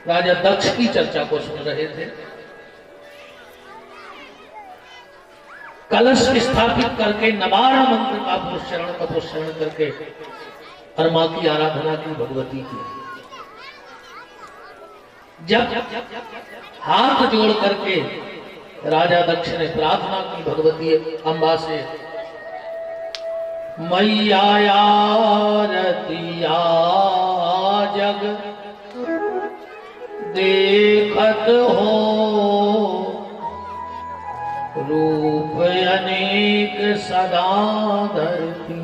राजा दक्ष की चर्चा को सुन रहे थे। कलश स्थापित करके नवारा मंत्र का पुष्करण करके और मां की आराधना की, भगवती की। जब हाथ जोड़ करके राजा दक्ष ने प्रार्थना की भगवती अम्बा से, मैया रतिया जग देखत हो, रूप अनेक सदा धरती,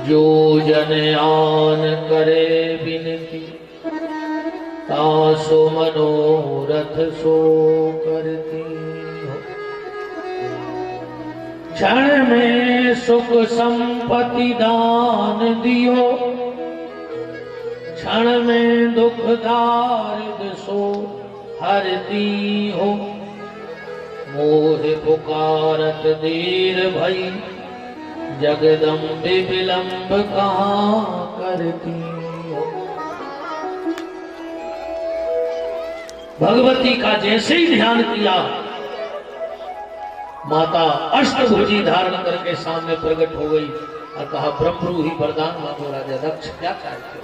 जो जन आन करे बिनती, तासो मनोरथ सो करती हो। क्षण में सुख संपत्ति दान दियो, क्षण में दुख दारिद्र सो हरती हो। मोह पुकारत देर भई, जगदम्बे विलंब कहाँ करती हो। भगवती का जैसे ही ध्यान किया, माता अष्टभुजी धारण करके सामने प्रकट हो गई और कहा, ब्रह्मरू ही वरदान मांगो राजा दक्ष, क्या चाहते हो।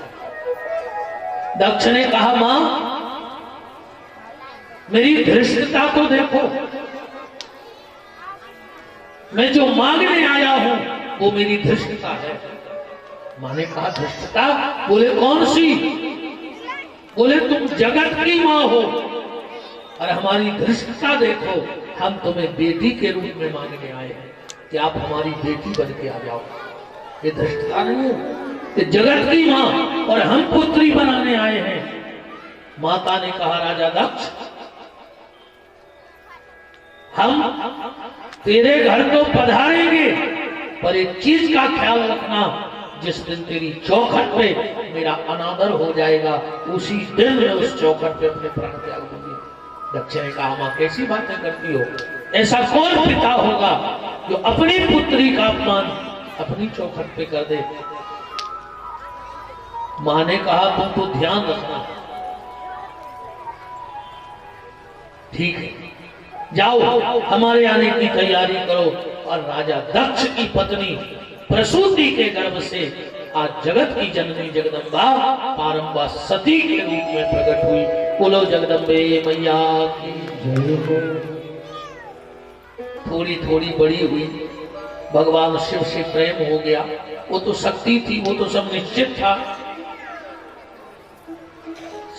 दक्ष ने कहा, मां मेरी धृष्टता तो देखो, मैं जो मांगने आया हूं वो मेरी धृष्टता है। मां ने कहा, धृष्टता? बोले कौन सी? बोले तुम जगत की मां हो और हमारी धृष्टता देखो, हम तुम्हें बेटी के रूप में मांगने आए हैं कि आप हमारी बेटी बन के आ जाओ। ये धृष्टता नहीं है, ये जगत की मां और हम पुत्री बनाने आए हैं। माता ने कहा, राजा दक्ष हम तेरे घर तो पधारेंगे, पर एक चीज का ख्याल रखना, जिस दिन तेरी चौखट पे मेरा अनादर हो जाएगा, उसी दिन मैं उस चौखट पे अपने प्राण त्याग दूंगी। दक्ष ने कहा, मां कैसी बातें करती हो? ऐसा कौन पिता होगा जो अपनी पुत्री का अपमान अपनी चौखट पे कर दे? मां ने कहा, तुम तो ध्यान रखना। ठीक है, जाओ हमारे आने की तैयारी करो। और राजा दक्ष की पत्नी प्रसूति के गर्भ से आज जगत की जननी जगदम्बा पारंबा सती के रूप में प्रकट हुई। बोलो जगदम्बे मैया की जय हो। थोड़ी थोड़ी बड़ी हुई, भगवान शिव से प्रेम हो गया। वो तो शक्ति थी, वो तो सब निश्चित था।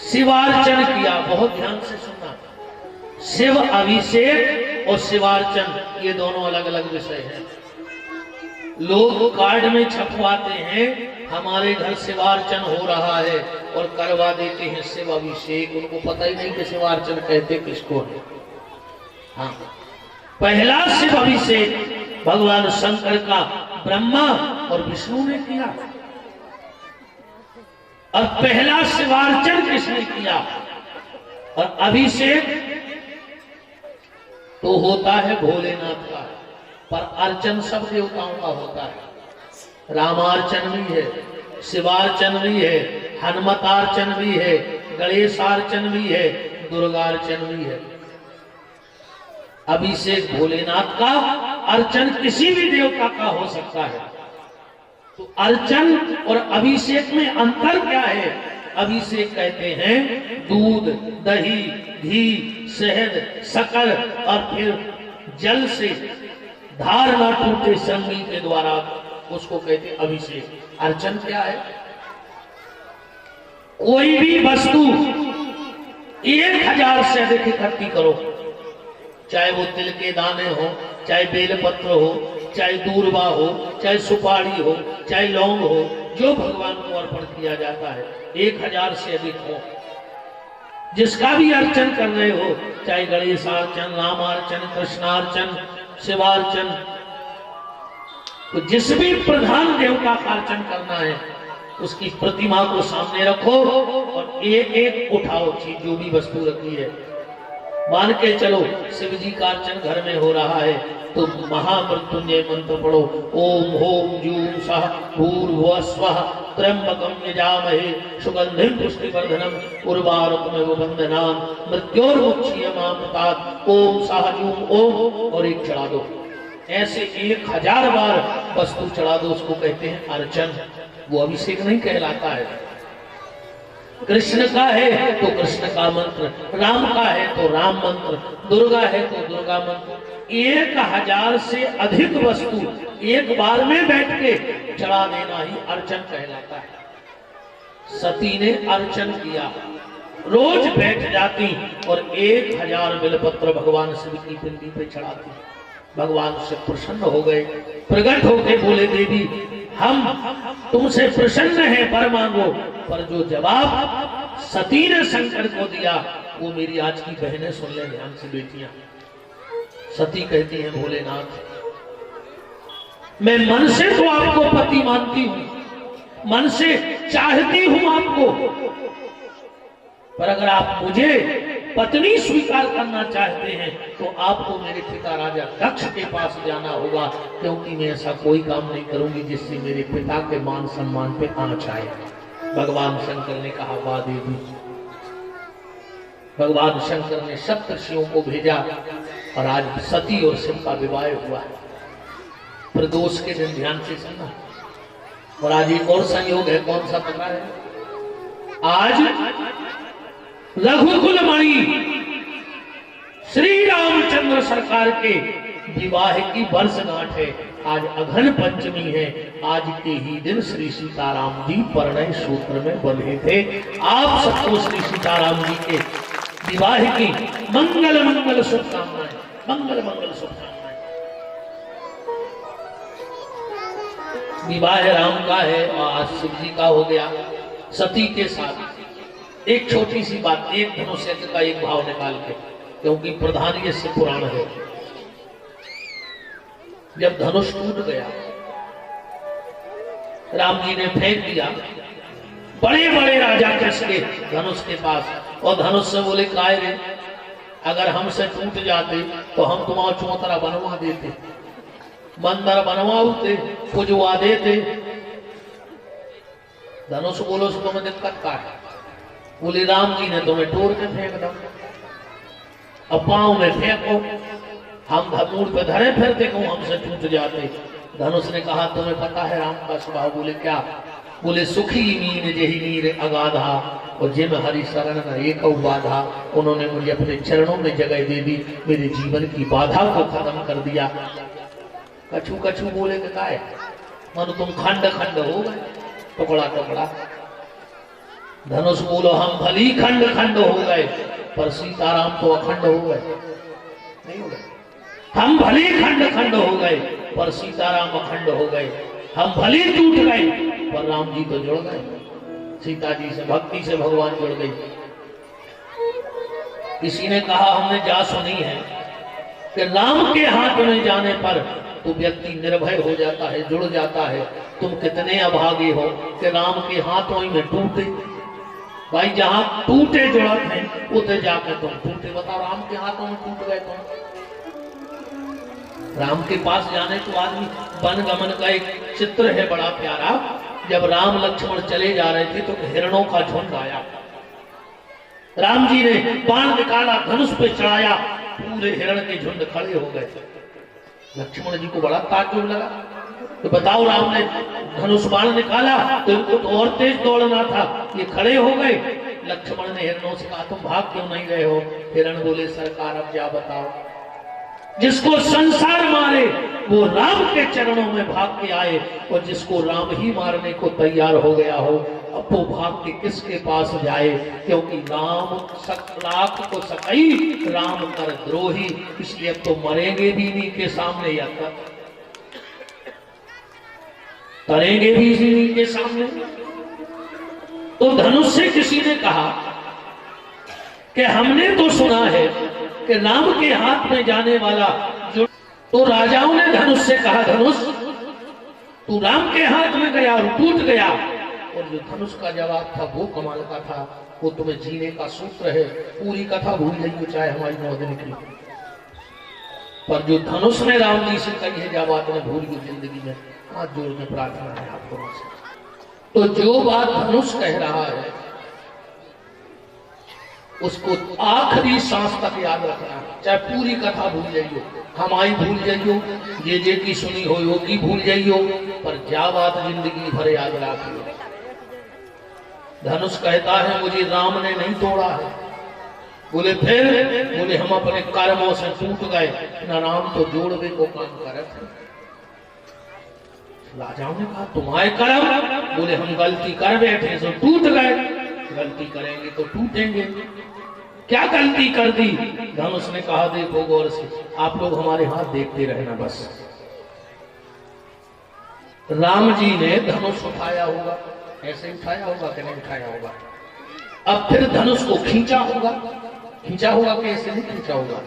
शिवार्चन किया, बहुत ध्यान से सुनना। शिव अभिषेक और शिवार्चन ये दोनों अलग अलग विषय हैं। लोग कार्ड में छपवाते हैं हमारे घर शिवार्चन हो रहा है और करवा देते हैं शिव अभिषेक। उनको पता ही नहीं कि शिवार्चन कहते किसको है। हाँ, पहला शिव अभिषेक भगवान शंकर का ब्रह्मा और विष्णु ने किया और पहला शिवार्चन किसने किया? और अभिषेक तो होता है भोलेनाथ का, पर अर्चन सब देवताओं का होता है। रामार्चन भी है, शिवार्चन भी है, हनुमतार्चन भी है, गणेशार्चन भी है, दुर्गार्चन भी है। अभिषेक भोलेनाथ का, अर्चन किसी भी देवता का हो सकता है। तो अर्चन और अभिषेक में अंतर क्या है? अभिषेक कहते हैं दूध, दही, घी, शहद, शक्कर और फिर जल से धार न टूटे संगी के द्वारा, उसको कहते हैं अभिषेक। अर्चन क्या है? कोई भी वस्तु 1000 से अधिक इकट्ठी करो, चाहे वो तिल के दाने हो, चाहे बेलपत्र हो, चाहे दूर्वा हो, चाहे सुपारी हो, चाहे लौंग हो, जो भगवान को अर्पण किया जाता है 1000 से अधिक हो। जिसका भी अर्चन कर रहे हो, चाहे गणेशार्चन, रामार्चन, कृष्णार्चन, शिवार्चन, तो जिस भी प्रधान देवता का अर्चन करना है उसकी प्रतिमा को सामने रखो और एक एक उठाओ चीज, जो भी वस्तु रखी है। मान के चलो शिव जी का अर्चन घर में हो रहा है तो महामृत्युंजय मंत्र पढ़ो, ओम होम जूम सह भूर्भुवः स्वः त्र्यंबकम यजामहे सुगंधिम पुष्टिवर्धनम उर्वारुकमेव वंदनाम मृत्योर्मुक्षीयमामृतात् ओम साहजूम ओम। और एक चढ़ा दो, ऐसे 1000 बार वस्तु चढ़ा दो, उसको कहते हैं अर्चन। वो अभिषेक नहीं कहलाता है। कृष्ण का है तो कृष्ण का मंत्र, राम का है तो राम मंत्र, दुर्गा है तो दुर्गा मंत्र। 1000 से अधिक वस्तु एक बार में बैठ के चढ़ा देना ही अर्चन कहलाता है। सती ने अर्चन किया, रोज बैठ जाती और 1000 बेलपत्र भगवान शिव की पिंडी पे चढ़ाती। भगवान से प्रसन्न हो गए, प्रकट होके बोले देवी हम तुमसे प्रसन्न हैं, वर मांगो। पर जो जवाब सती ने शंकर को दिया वो मेरी आज की बहनें सुन ले ध्यान से बेटियां। सती कहती हैं भोलेनाथ मैं मन से तो आपको पति मानती हूं, मन से चाहती हूं आपको, पर अगर आप मुझे पत्नी स्वीकार करना चाहते हैं तो आपको मेरे पिता राजा दक्ष के पास जाना होगा, क्योंकि मैं ऐसा कोई काम नहीं करूंगी जिससे मेरे पिता के मान सम्मान पे आंच आए। भगवान शंकर ने कहा वाह देवी। भगवान शंकर ने सप्तर्षियों को भेजा और आज सती और शिव का विवाह हुआ है। प्रदोष के दिन ध्यान से सुनना। और आज एक और संयोग है, कौन सा पता है? आज रघुकुल मणि श्री रामचंद्र सरकार के विवाह की वर्षगांठ है। आज अघन पंचमी है। आज के ही दिन श्री सीताराम जी परिणय सूत्र में बंधे थे। आप सबको श्री सीताराम जी के विवाह की मंगल मंगल शुभकामनाएं, मंगल मंगल शुभकामनाएं। विवाह राम का है और आज शिव जी का हो गया। सती के साथ एक छोटी सी बात, एक धनुष का एक भाव निकाल के, क्योंकि प्रधान ये शिव पुराण है। जब धनुष टूट गया, राम जी ने फेंक दिया बड़े बड़े राजा कृष्ण के धनुष के पास, और धनुष से बोले काय रे, अगर हमसे टूट जाते तो हम तुम्हारा चौतरा बनवा देते, मंदिर बनवाते, पुजवा देते। धनुष बोलो सो तुम्हें दिक्कत का है? बोले राम जी ने तुम्हें तोड़ के फेंक दो, अब पांव में फेंको, हम धमूर पे धरे फिरते क्यों हमसे टूट जाते। धनुष ने कहा तुम्हें पता है राम का स्वभाव? बोले क्या? बोले सुखी मीन जही नीर अगाधा और जिम हरि शरण एक बाधा। उन्होंने मुझे अपने चरणों में जगह दे दी, मेरे जीवन की बाधा को खत्म कर दिया। कछू कछू बोले क्या है? मानो तुम खंड खंड हो गए, टुकड़ा टुकड़ा। धनुष बोलो हम भली खंड खंड हो गए, पर सीताराम तो अखंड हो गए, नहीं हो गए। हम भली खंड खंड हो गए, पर सीताराम अखंड हो गए। हम भली टूट गए, पर राम जी तो जुड़ गए। सीता जी से भक्ति से भगवान जुड़ गई। किसी ने कहा हमने जा सुनी है कि राम के हाथ में जाने पर तो व्यक्ति निर्भय हो जाता है, जुड़ जाता है। तुम कितने अभागे हो कि राम के हाथों में टूटे। भाई जहां टूटे जुड़त है उधर जाकर तुम टूटे। बताओ राम के हाथों में टूट गए तुम। राम के पास जाने तो आदमी, वन गमन का एक चित्र है बड़ा प्यारा। जब राम लक्ष्मण चले जा रहे थे तो हिरणों का झुंड आया। राम जी ने बाण निकाला, धनुष पे चढ़ाया, पूरे हिरण के झुंड खड़े हो गए। लक्ष्मण जी को बड़ा ताज्जुब लगा। तो बताओ राम ने धनुष बाण निकाला तो इनको तो और तेज दौड़ना था, ये खड़े हो गए। लक्ष्मण ने हिरणों से कहा तुम भाग क्यों नहीं गए हो? हिरण बोले सरकार अब क्या बताओ, जिसको संसार मारे वो राम के चरणों में भाग के आए, और जिसको राम ही मारने को तैयार हो गया हो अब वो भाग के किसके पास जाए? क्योंकि राम लाख को सकई, राम कर द्रोही। इसलिए अब तो मरेंगे भी इन्हीं के सामने, या करेंगे भी इन्हीं के सामने। तो धनुष से किसी ने कहा कि हमने तो सुना है कि राम के हाथ में जाने वाला जो, तो राजाओं ने धनुष से कहा धनुष तू राम के हाथ में गया और टूट गया। और जो धनुष का जवाब था वो कमाल का था, वो तुम्हें जीने का सूत्र है। पूरी कथा भूल जाइए चाहे हमारी 9 दिन की, पर जो धनुष ने राम जी से कही है जब आपने भूल गई जिंदगी में, हाथ जोड़ के प्रार्थना है आपको। तो जो बात धनुष कह रहा है उसको आखिरी सांस तक याद रखना, चाहे पूरी कथा भूल जाइयो, हमारी भूल जाइयो, जे की सुनी हो योगी भूल जाइयो, पर क्या बात जिंदगी भर याद रखियो। धनुष कहता है मुझे राम ने नहीं तोड़ा है। बोले फिर? बोले हम अपने कर्मों से टूट गए, न राम तो जोड़वे को काम करत है। राजाओं ने कहा तुम्हारे कर्म? बोले हम गलती कर बैठे तो टूट गए, गलती करेंगे तो टूटेंगे। क्या गलती कर दी? धनुष ने कहा देखो गौर से, आप लोग हमारे हाथ देखते रहना बस। राम जी ने धनुष उठाया होगा, ऐसे उठाया होगा कि नहीं उठाया होगा? अब फिर धनुष को खींचा होगा, खींचा होगा कि ऐसे नहीं खींचा होगा?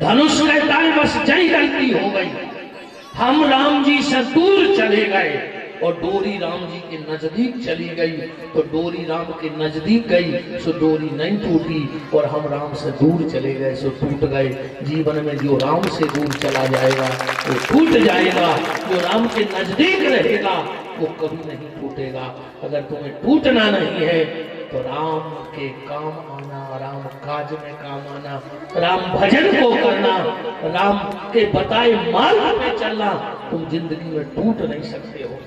धनुष कहता है बस जही गलती हो गई, हम राम जी से दूर चले गए और डोरी राम जी के नजदीक चली गई, तो डोरी राम के नजदीक गई सो डोरी नहीं टूटी, और हम राम से दूर चले गए सो टूट गए। जीवन में जो राम से दूर चला जाएगा वो टूट जाएगा, जो राम के नजदीक रहेगा वो कभी नहीं टूटेगा। अगर तुम्हें टूटना नहीं है तो राम के काम आना, राम काज में काम आना, राम भजन को करना, राम के बताए मार्ग पे चलना, तुम जिंदगी में टूट नहीं सकते हो।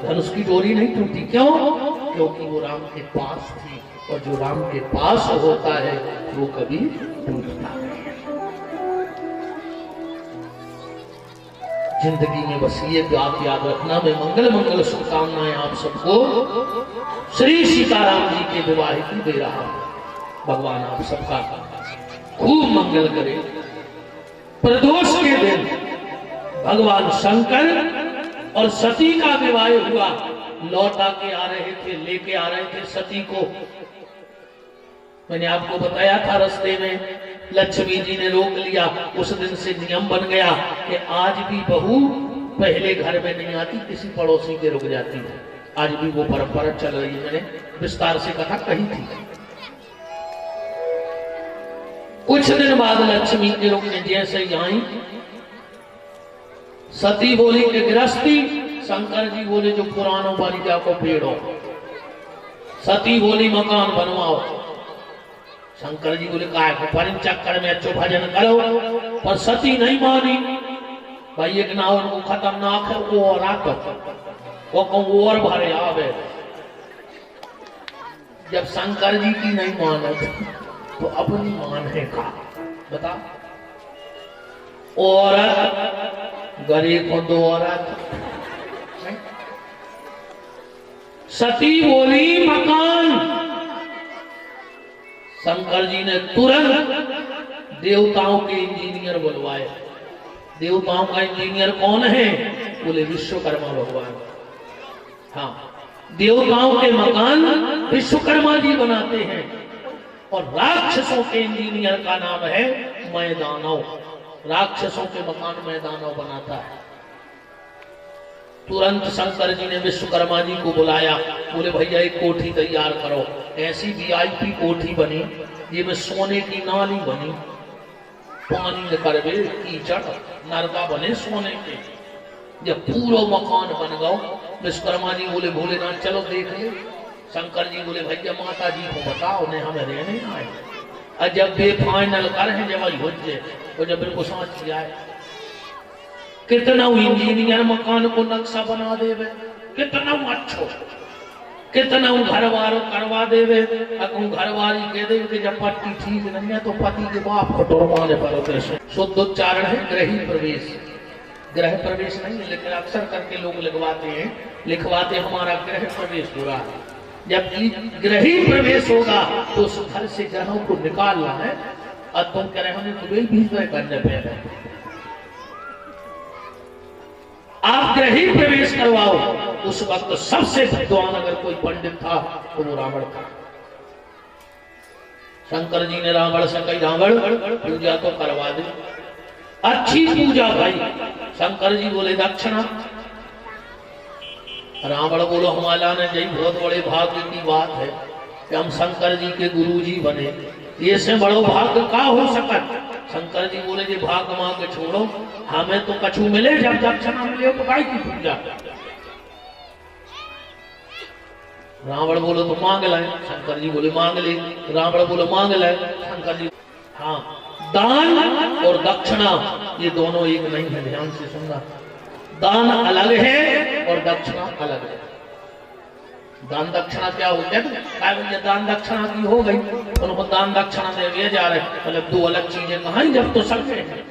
धनुष की डोरी नहीं टूटी, क्यों? क्योंकि वो राम के पास थी, और जो राम के पास होता है वो कभी टूटता नहीं। जिंदगी में बस ये बात याद रखना। मैं मंगल मंगल शुभकामनाएं आप सबको श्री सीताराम जी के विवाहित दे रहा हूं। भगवान आप सबका खूब मंगल करे। प्रदोष के दिन भगवान शंकर और सती का विवाह हुआ। लौटा के आ रहे थे, लेके आ रहे थे सती को। मैंने आपको बताया था रास्ते में लक्ष्मी जी ने रोक लिया। उस दिन से नियम बन गया कि आज भी बहू पहले घर में नहीं आती, किसी पड़ोसी के रुक जाती है। आज भी वो परंपरा चल रही है, मैंने विस्तार से कथा कही थी। कुछ दिन बाद लक्ष्मी के रुकने जैसे ही आई, सती बोली कि गृहस्थी, शंकर जी बोले जो पुरानों वाली जाको पेड़ो, सती बोली मकान बनवाओ। शंकर जी बोले काय पर चक्कर में अच्छो भजन करो, पर सती नहीं मानी। भाई एक ना उनको खतरनाक है वो, और आतो वो और भरे आवे। जब शंकर जी की नहीं माने तो अपनी मान है का बता। औरत गरीब को दो औरत, सती बोली मकान। शंकर जी ने तुरंत देवताओं के इंजीनियर बुलवाए। देवताओं का इंजीनियर कौन है? बोले विश्वकर्मा भगवान। हाँ, देवताओं के मकान विश्वकर्मा जी बनाते हैं, और राक्षसों के इंजीनियर का नाम है मैदानव। राक्षसों के मकान मैदानव बनाता है। तुरंत शंकर जी ने विश्वकर्मा जी को बुलाया। बोले भैया एक कोठी तैयार करो। ऐसी वीआईपी कोठी बनी, ये में सोने की नाली बनी, पानी निकल कीचड़ नरका बने सोने के। जब पूरा मकान बन गया, विश्वकर्मा जी बोले भोलेनाथ चलो देख ले। शंकर जी बोले भैया माता जी को बताओ, उन्हें हमें रहने आए। और जब वे फाइनल कर हैं जब होजे तो जब बिल्कुल समझ किया है, कितना इंजीनियर मकान को नक्शा बना देवे, कितना अच्छो, कितना घर वालों करवा देवे। घर वाली कह दे कि जब पट्टी ठीक नहीं है तो पति के बाप को टोरवाने पर शुद्ध उच्चारण है गृही प्रवेश। गृह प्रवेश नहीं है, लेकिन अक्सर करके लोग लिखवाते हमारा गृह प्रवेश हो रहा है। जब गृही प्रवेश होगा तो उस घर से ग्रहों को निकालना है, और तुम कह रहे हमें तो भीतर करने पे आप गृही प्रवेश करवाओ। उस वक्त सबसे विद्वान अगर कोई पंडित था तो वो रावण था। शंकर जी ने रावण से कही रावण पूजा तो करवा दे, अच्छी पूजा भाई। शंकर जी बोले दक्षिणा। रावण बोलो हमारा ने यही बहुत बड़े भाग्य की बात है कि हम शंकर जी के गुरु जी बने, ये से बड़ो भाग्य का हो सकत। शंकर जी बोले जी भाग्य मां के छोड़ो, हमें तो कछु मिले, जब दक्षिणा मिले तो गाय की पूजा। रावण बोलो तो मांग ले, शंकर जी बोले मांग ले। रावण बोले मांग ले, शंकर जी। हाँ, दान और दक्षिणा ये दोनों एक नहीं है, ध्यान से सुनना। दान अलग है और दक्षिणा अलग है। दान दक्षिणा क्या होता है? दान दक्षिणा की हो गई, उनको दान दक्षिणा दे जा रहे, मतलब दो अलग चीजें कहां, जब तो सबसे है।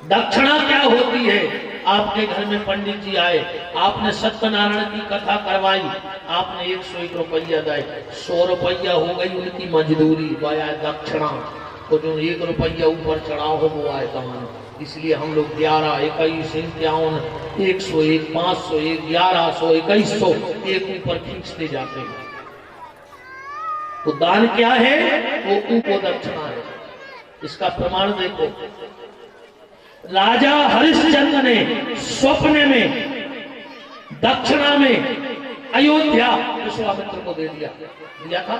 दक्षिणा क्या होती है? आपके घर में पंडित जी आए, आपने सत्यनारायण की कथा करवाई, आपने 101 रुपया दिए, 100 रुपया हो गई उनकी मजदूरी, वाया दक्षिणा। तो जो 1 रुपया ऊपर चढ़ाओ हो वो आए दान। इसलिए हम लोग 11, 21, 51, 101, 501, 1100, 2100 एक ऊपर खींचते जाते हैं। तो दान क्या है? वो उप दक्षिणा है। इसका प्रमाण देखो, राजा हरिश्चंद्र ने स्वप्न में दक्षिणा में अयोध्या विश्वामित्र को दे दिया था।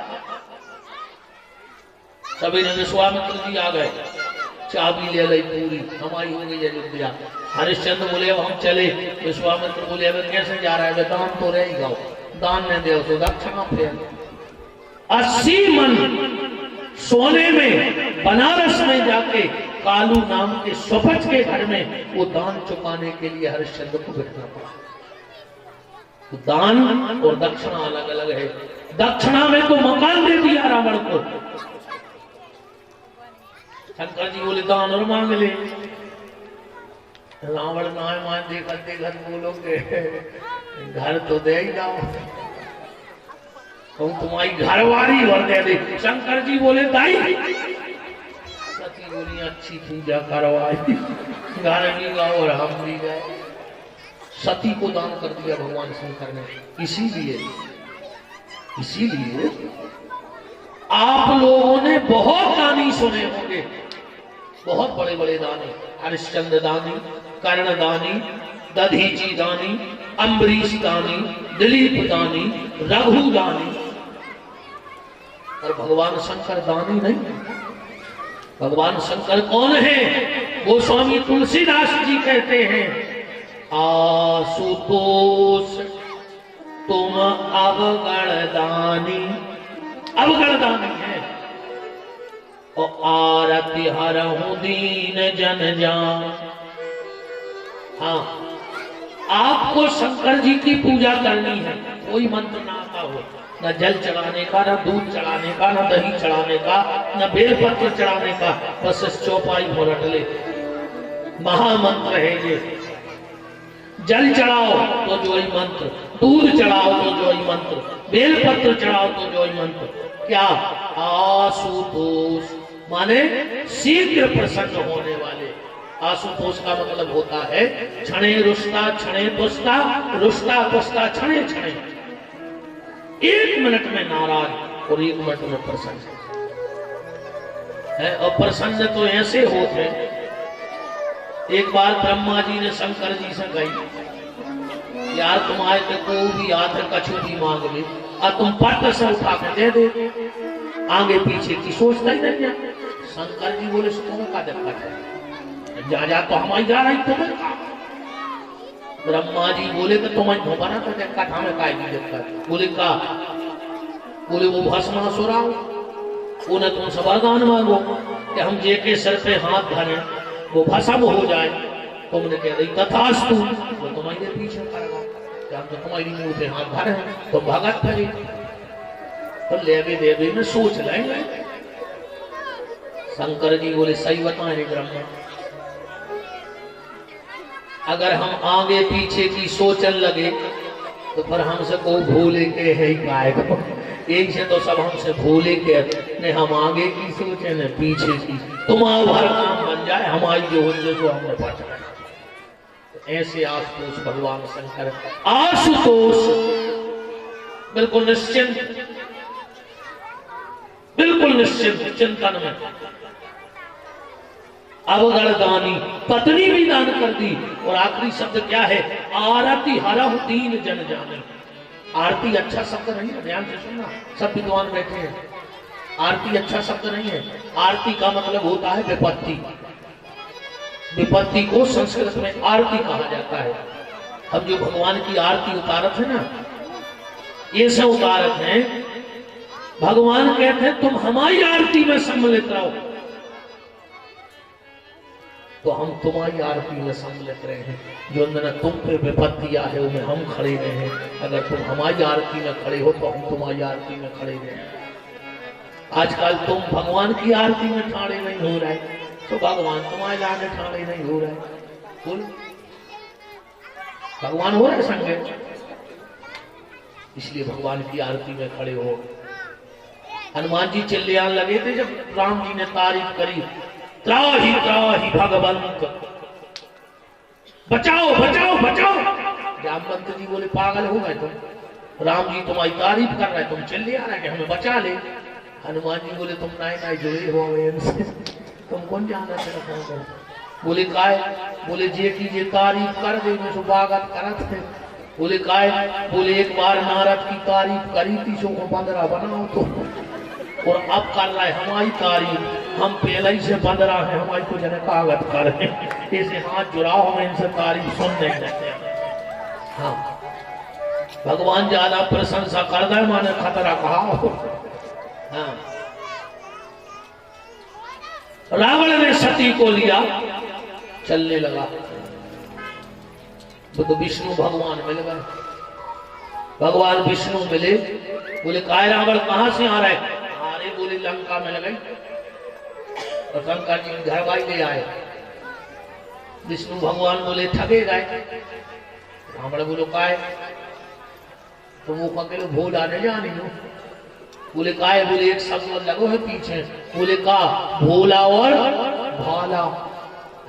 सभी ने, विश्वामित्र जी आ गए, चाबी ले ली पूरी, हमारी हो गई अयोध्या। हरिश्चंद्र बोले अब हम चले। विश्वामित्र बोले अब कैसे जा रहा है? दान तो रह गया, दान ने दे तो दक्षिणा फेर 80 मन सोने में बनारस में जाके कालू नाम के स्वपच के घर में वो दान चुकाने के लिए हरिश्चंद्र को बैठना पड़ा। तो दान और दक्षिणा अलग अलग है। दक्षिणा में तो मकान दे दिया रावण को। शंकर जी बोले दान और मांग ले। रावण ना मान, देखत बोलोगे घर तो दे ही जाओ, तो तुम्हारी घरवाली भर दे दे। शंकर जी बोले दाई, सती बोली अच्छी पूजा करवाई, घर भी गए और हम भी गए। सती को दान कर दिया भगवान शंकर ने। इसीलिए आप लोगों ने बहुत दानी सुने होंगे, बहुत बड़े बड़े दानी, हरिश्चंद्र दानी, कर्ण दानी, दधीची दानी, अम्बरीश दानी, दिलीप दानी, रघु दानी। और भगवान शंकर दानी नहीं। भगवान शंकर कौन है? गोस्वामी तुलसीदास जी कहते हैं, आशुतोष तुम अवगणदानी, अवगणदानी है। और आरती हरहु दीन जन जान। हाँ, आपको शंकर जी की पूजा करनी है, कोई मंत्र ना आता हो, न जल चढ़ाने का, न दूध चढ़ाने का, न दही चढ़ाने का, न बेलपत्र चढ़ाने का, बस इस चौपाई को रट ले। महामंत्र है ये। जल चढ़ाओ तो जो ही मंत्र, दूध चढ़ाओ तो जो ही मंत्र, बेलपत्र चढ़ाओ तो जो ही मंत्र। क्या? आशुतोष माने शीघ्र प्रसन्न होने वाले। आशुतोष का मतलब होता है क्षणे रुष्टा क्षणे पुष्टा, रुष्टा पुष्टा क्षणे क्षणे। 1 मिनट में नाराज और 1 मिनट में प्रसन्न है। और प्रसन्न तो ऐसे होते। एक बार ब्रह्मा जी ने शंकर जी से कही, यार तुम्हारे तो को भी आध कछु भी मांग ले और तुम पट से उठा के दे दे, आगे पीछे की सोचता ही नहीं है। शंकर जी बोले तुम्हें का दिक्कत है? जा तो हमारी जा रही तुम्हें। ब्रह्मा जी बोले कि तुम्हें बना तो दिक्कत, हमें काय की दिक्कत? बोले का? बोले वो भस्मासुर आओ, उन्हें तुमसे वरदान मांगो कि हम जे के सिर पे हाथ धरे वो भस्म हो जाए। तुमने कह दी तथास्तु, वो तुम्हारे पीछे करेगा, क्या हम तो तुम्हारी मुंह पे हाथ धरे तो भगत करी। तो लेवे देवे में सोच लेंगे। शंकर जी बोले सही बताएं ब्रह्मा, अगर हम आगे पीछे की सोचन लगे तो फिर हमसे को भूले के है ही पाएगा। एक से तो सब हमसे भूले के ने, हम आगे की सोचे न पीछे की। तुम्हारा भर काम बन जाए, हमारी जो हो जो हमने पढ़ा। ऐसे आशुतोष भगवान शंकर। आशुतोष बिल्कुल निश्चिंत, बिल्कुल निश्चिंत चिंतन में। अवगणदानी, पत्नी भी दान कर दी। और आखिरी शब्द क्या है? आरती हरहु दीन जन जाने। आरती अच्छा शब्द नहीं है, ध्यान से सुनना, सब विद्वान बैठे हैं। आरती अच्छा शब्द नहीं है। आरती का मतलब होता है विपत्ति। विपत्ति को संस्कृत में आरती कहा जाता है। अब जो भगवान की आरती उतारत है ना, ये सब उदाहरण है। भगवान कहते हैं तुम हमारी आरती में सम्मिलित रहो, तो हम तुम्हारी आरती में सम्मिलित रहे हैं। जो मैंने तुम पे विपत्ति है उनमें हम खड़े रहे हैं। अगर तुम हमारी आरती में खड़े हो तो हम तुम्हारी आरती में खड़े रहे हैं। आजकल तुम भगवान की आरती में ठाड़े नहीं हो रहे, तो भगवान तुम्हारे आगे ठाड़े नहीं हो रहे। बोल, भगवान हो रहे संगे, इसलिए भगवान की आरती में खड़े हो। हनुमान जी चिल्लाने लगे थे जब राम जी ने तारीफ करी, त्राहि त्राहि भगवंत, बचाओ बचाओ बचाओ। जामवंत जी बोले पागल हो गए तुम, राम जी तुम्हारी तारीफ कर रहे, तुम चिल्ले आ रहे कि हमें बचा ले। हनुमान जी बोले तुम नाई जुड़े हो इनसे, तुम कौन जाना चाहते हो। बोले काय, बोले जे की जे तारीफ कर दे में स्वागत करत है। बोले काय, बोले एक बार नारद की तारीफ करी थी, सो को 15 बनाओ तो, और अब कर रहा है हमारी तारीफ, हम पहले ही से 15 है, हमारी को जने कागज कर ऐसे हाथ जुड़ाओ, हमें इनसे तारीफ सुन नहीं देते। हाँ, भगवान ज्यादा प्रशंसा कर दे माने खतरा कहा हो। हाँ, रावण ने सती को लिया, चलने लगा तो विष्णु भगवान मिल गए। भगवान विष्णु मिले, बोले काय रावण कहां से आ रहे। अरे बोले लंका मिल गई, और शंकर जी घर भाई ले आए। विष्णु भगवान बोले ठगे गए। रावण बोलो काय, तो वो अकेले भूल आने जाने लो। बोले काय, बोले एक शब्द लगो है पीछे। बोले का, भोला और भाला।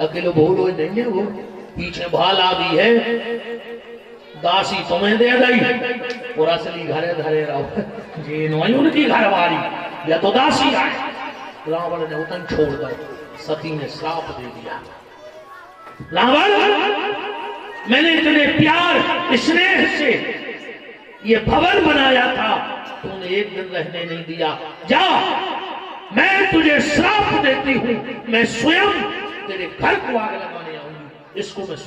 अकेले भूल हो नहीं है, वो पीछे भाला भी है। दासी तुम्हें दे गई और असली घरे धरे रहो जी, नहीं उनकी घरवारी या तो दासी आए। रावण ने उतन छोड़ दो, सती ने श्राप दे दिया। रावण, मैंने इतने प्यार स्नेह से ये भवन बनाया था, तूने एक दिन रहने नहीं दिया। जा, मैं तुझे श्राप देती हूं, मैं स्वयं तेरे घर को आग लगाने आऊंगी। इसको मैं